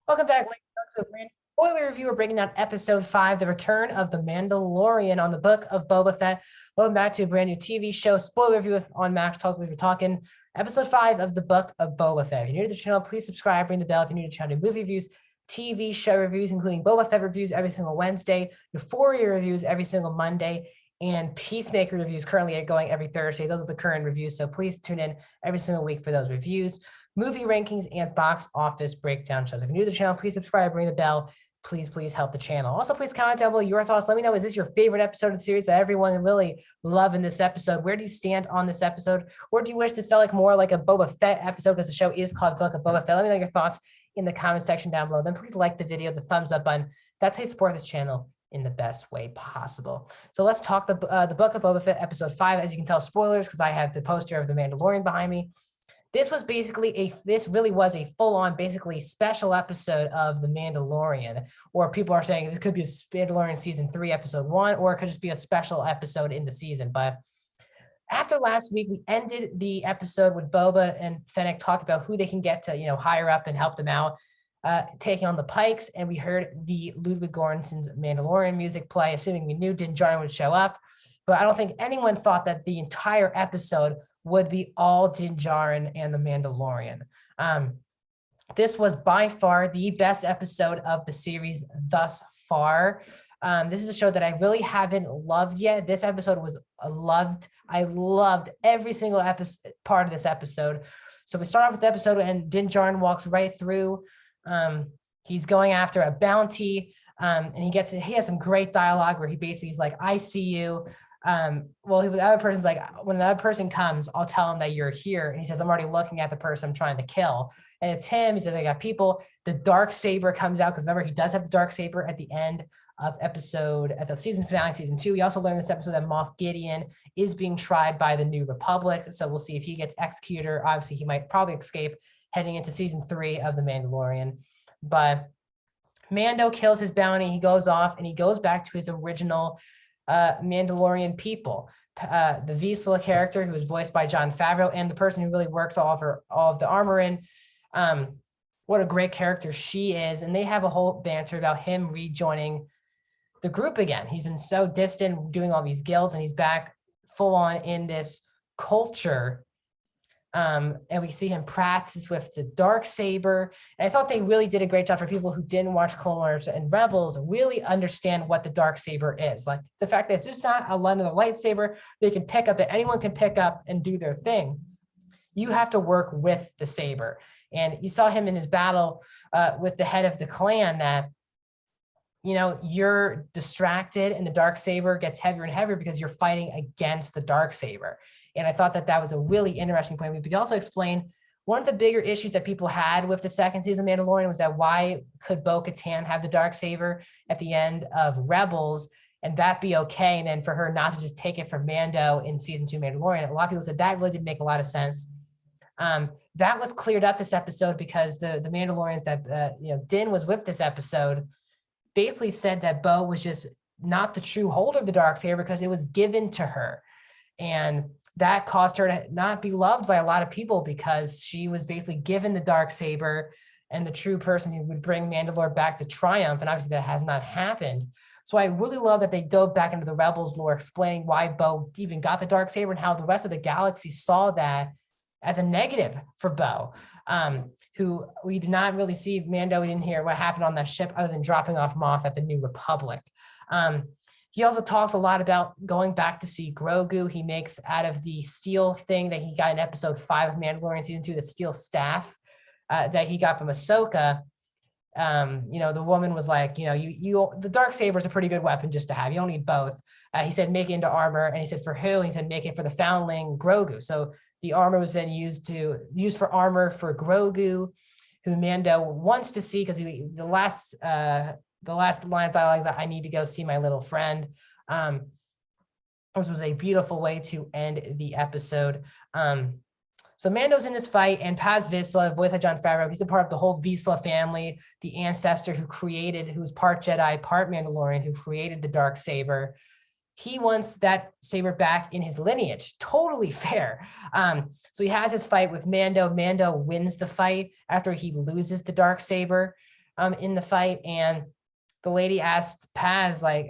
Welcome back, ladies and gentlemen, to a brand new spoiler review. We're breaking down episode 5, The Return of the Mandalorian on the book of Boba Fett. Welcome back to a brand new TV show spoiler review on Max Talk. We're talking episode 5 of the book of Boba Fett. If you're new to the channel, please subscribe, ring the bell. If you're new to the channel, do movie reviews, TV show reviews, including Boba Fett reviews every single Wednesday, Euphoria reviews every single Monday, and Peacemaker reviews currently going every Thursday. Those are the current reviews, so please tune in every single week for those reviews, movie rankings, and box office breakdown shows. If you're new to the channel, please subscribe, ring the bell. Please help the channel. Also, please comment down below your thoughts. Let me know, is this your favorite episode of the series that everyone really loved in this episode? Where do you stand on this episode? Or do you wish this felt like more like a Boba Fett episode because the show is called Book of Boba Fett? Let me know your thoughts in the comment section down below. Then please like the video, the thumbs up button. That's how you support this channel in the best way possible. So let's talk the Book of Boba Fett episode 5. As you can tell, spoilers because I have the poster of the Mandalorian behind me. This really was a full-on, basically special episode of The Mandalorian, or people are saying this could be a Mandalorian season 3, episode 1, or it could just be a special episode in the season. But after last week, we ended the episode with Boba and Fennec talk about who they can get to, higher up and help them out, taking on the Pikes, and we heard the Ludwig Göransson's Mandalorian music play, assuming we knew Din Djarin would show up. But I don't think anyone thought that the entire episode would be all Din Djarin and the Mandalorian. This was by far the best episode of the series thus far. This is a show that I really haven't loved yet. This episode was loved. I loved every single part of this episode. So we start off with the episode and Din Djarin walks right through. He's going after a bounty, and he has some great dialogue where he's like, I see you. The other person's like, when the other person comes, I'll tell him that you're here. And he says, I'm already looking at the person I'm trying to kill. And it's him. He says, I got people. The dark saber comes out, because remember, he does have the dark saber at the end of at the season finale, season 2. We also learned this episode that Moff Gideon is being tried by the New Republic. So we'll see if he gets executed, or obviously he might probably escape heading into season 3 of The Mandalorian. But Mando kills his bounty. He goes off and he goes back to his original Mandalorian people. The Vizsla character, who is voiced by Jon Favreau, and the person who really works all of the armor in. What a great character she is. And they have a whole banter about him rejoining the group again. He's been so distant doing all these guilds, and he's back full on in this culture. And we see him practice with the dark saber. And I thought they really did a great job for people who didn't watch Clone Wars and Rebels, really understand what the dark saber is. Like the fact that it's just not another lightsaber they can pick up, that anyone can pick up and do their thing. You have to work with the saber. And you saw him in his battle with the head of the clan, that you're distracted and the dark saber gets heavier and heavier because you're fighting against the dark saber. And I thought that was a really interesting point. We could also explain one of the bigger issues that people had with the second season of Mandalorian was that why could Bo-Katan have the dark saber at the end of Rebels and that be okay? And then for her not to just take it from Mando in season 2 Mandalorian, a lot of people said that really didn't make a lot of sense. That was cleared up this episode because the Mandalorians that Din was with this episode basically said that Bo was just not the true holder of the dark saber because it was given to her. And that caused her to not be loved by a lot of people because she was basically given the dark saber and the true person who would bring Mandalore back to triumph. And obviously that has not happened. So I really love that they dove back into the Rebels lore, explaining why Bo even got the dark saber and how the rest of the galaxy saw that as a negative for Bo, who we did not really see. Mando, we didn't hear what happened on that ship other than dropping off Moff at the New Republic. He also talks a lot about going back to see Grogu. He makes out of the steel thing that he got in episode 5 of Mandalorian season 2, the steel staff that he got from Ahsoka. The woman was like, the dark saber is a pretty good weapon just to have. You don't need both. He said, make it into armor. And he said, for who? And he said, make it for the foundling Grogu. So the armor was then used for armor for Grogu, who Mando wants to see, because the last line of dialogue is that I need to go see my little friend, which was a beautiful way to end the episode. So Mando's in this fight, and Paz Vizsla, voiced by Jon Favreau, he's a part of the whole Vizsla family, the ancestor who's part Jedi, part Mandalorian, who created the dark saber. He wants that saber back in his lineage. Totally fair. So he has his fight with Mando. Mando wins the fight after he loses the dark saber. in the fight, and the lady asked Paz, like,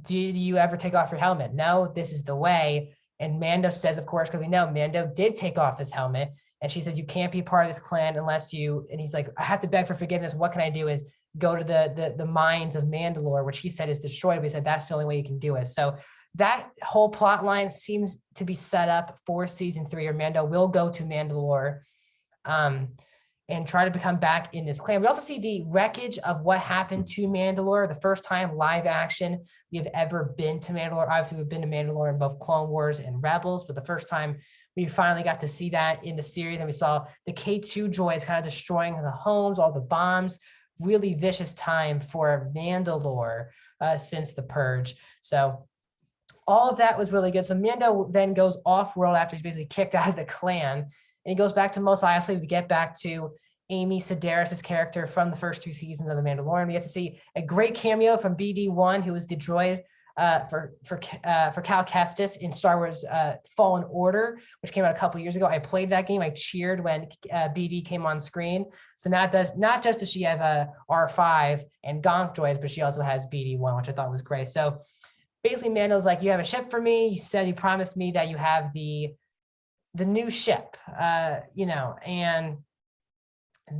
did you ever take off your helmet? No, this is the way. And Mando says, of course, because we know Mando did take off his helmet. And she says, you can't be part of this clan unless you, and he's like, I have to beg for forgiveness. What can I do? Is go to the mines of Mandalore, which he said is destroyed. But he said, that's the only way you can do it. So that whole plot line seems to be set up for season 3, or Mando will go to Mandalore. And try to become back in this clan. We also see the wreckage of what happened to Mandalore, the first time live action we have ever been to Mandalore. Obviously, we've been to Mandalore in both Clone Wars and Rebels, but the first time we finally got to see that in the series, and we saw the K2 droids kind of destroying the homes, all the bombs. Really vicious time for Mandalore since the Purge. So all of that was really good. So Mando then goes off-world after he's basically kicked out of the clan. And he goes back to Mos Eisley. We get back to Amy Sedaris' character from the first 2 seasons of The Mandalorian. We get to see a great cameo from BD-1, who was the droid for Cal Kestis in Star Wars Fallen Order, which came out a couple years ago. I played that game. I cheered when BD came on screen. So not just does she have a R5 and Gonk droids, but she also has BD-1, which I thought was great. So basically, Mando's like, you have a ship for me. You said you promised me that you have the new ship, and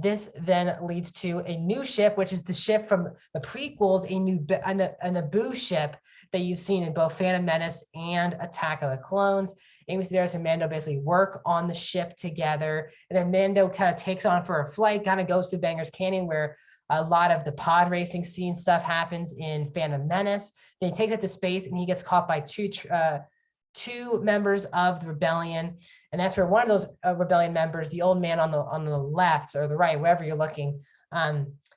this then leads to a new ship, which is the ship from the prequels, a Naboo ship that you've seen in both Phantom Menace and Attack of the Clones. Amy Sedaris and Mando basically work on the ship together, and then Mando kind of takes on for a flight, kind of goes to Banger's Canyon, where a lot of the pod racing scene stuff happens in Phantom Menace. Then he takes it to space, and he gets caught by two members of the rebellion, and that's where one of those rebellion members, the old man on the left or the right, wherever you're looking,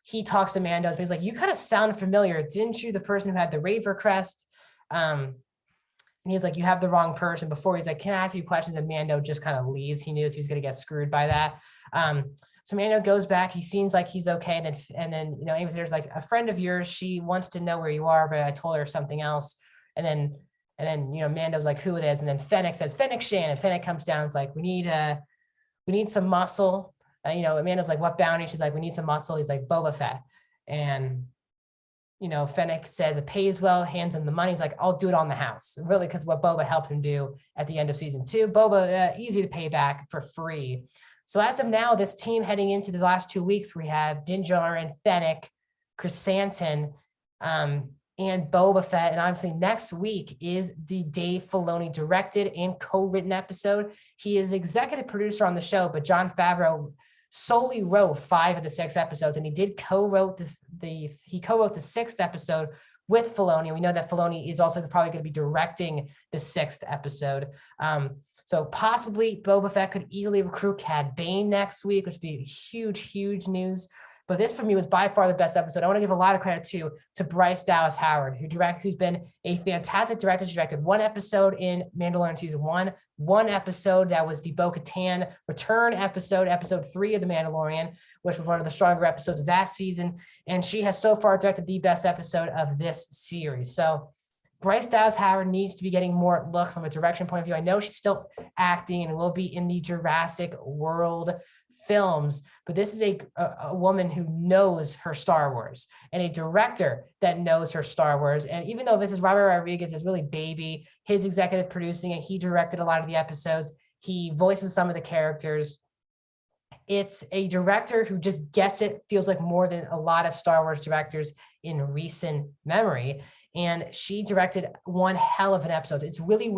he talks to Mando. He's like, you kind of sound familiar. Didn't you the person who had the Raver crest? And he's like, you have the wrong person. Before he's like, can I ask you questions? And Mando just kind of leaves. He knew he was going to get screwed by that. So Mando goes back. He seems like he's okay. And then Amy there's like, a friend of yours, she wants to know where you are, but I told her something else. And then Mando's like, who it is. And then Fennec says, Fennec Shan. And Fennec comes down. It's like, we need some muscle. Mando's like, what bounty? She's like, we need some muscle. He's like, Boba Fett. And, Fennec says it pays well, hands him the money. He's like, I'll do it on the house. Really, because what Boba helped him do at the end of season 2. Boba, easy to pay back for free. So as of now, this team heading into the last 2 weeks, we have Din Djarin, Fennec, Chrysanthemum, and Boba Fett. And obviously next week is the Dave Filoni directed and co-written episode. He is executive producer on the show, but Jon Favreau solely wrote 5 of the 6 episodes, and he did co-wrote the 6th episode with Filoni. We know that Filoni is also probably going to be directing the 6th episode. So possibly Boba Fett could easily recruit Cad Bane next week, which would be huge, huge news. But this for me was by far the best episode. I want to give a lot of credit to Bryce Dallas Howard, who's been a fantastic director. She directed 1 episode in Mandalorian season 1, 1 episode that was the Bo-Katan return episode 3 of The Mandalorian, which was one of the stronger episodes of that season. And she has so far directed the best episode of this series. So Bryce Dallas Howard needs to be getting more look from a direction point of view. I know she's still acting and will be in the Jurassic World films, but this is a woman who knows her Star Wars, and a director that knows her Star Wars. And even though this is Robert Rodriguez is really baby, his executive producing it, he directed a lot of the episodes, he voices some of the characters. It's a director who just gets it, feels like more than a lot of Star Wars directors in recent memory. And she directed one hell of an episode. It's really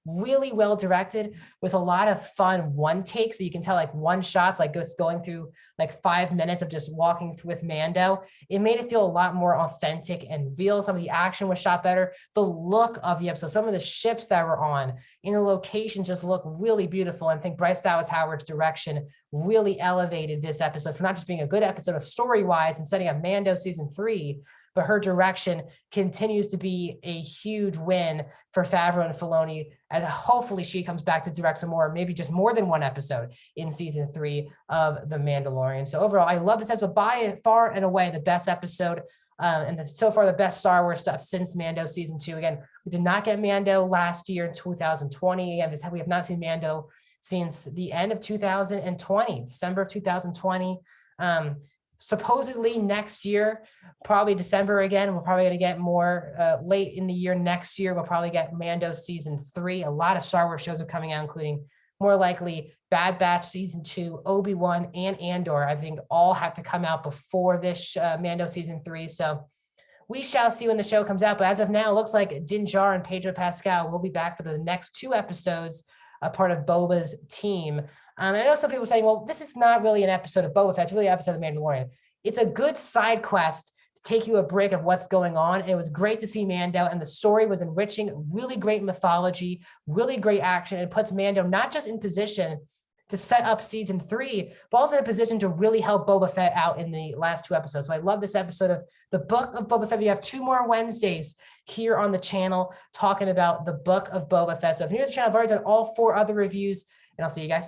really well directed, with a lot of fun one takes that you can tell, like one shots, like just going through like 5 minutes of just walking with Mando. It made it feel a lot more authentic and real. Some of the action was shot better. The look of the episode, some of the ships that were on in the location just look really beautiful. And I think Bryce Dallas Howard's direction really elevated this episode for not just being a good episode of story-wise and setting up Mando season 3, but her direction continues to be a huge win for Favreau and Filoni, and hopefully she comes back to direct some more, maybe just more than 1 episode in season 3 of The Mandalorian. So overall, I love this episode, by far and away the best episode, and so far the best Star Wars stuff since Mando season 2. Again, we did not get Mando last year in 2020. Again, we have not seen Mando since the end of 2020, December of 2020. supposedly next year, probably December again. We're probably going to get more late in the year next year. We'll probably get Mando season 3. A lot of Star Wars shows are coming out, including more likely Bad Batch season 2, Obi-Wan, and Andor. I think all have to come out before this Mando season 3. So we shall see when the show comes out. But as of now, it looks like Din Djarin and Pedro Pascal will be back for the next 2 episodes, a part of Boba's team. I know some people are saying, well, this is not really an episode of Boba Fett. It's really an episode of Mandalorian. It's a good side quest to take you a break of what's going on. And it was great to see Mando, and the story was enriching, really great mythology, really great action. It puts Mando not just in position to set up season 3, but also in a position to really help Boba Fett out in the last 2 episodes. So I love this episode of the Book of Boba Fett. We have 2 more Wednesdays here on the channel talking about the Book of Boba Fett. So if you're new to the channel, I've already done all 4 other reviews, and I'll see you guys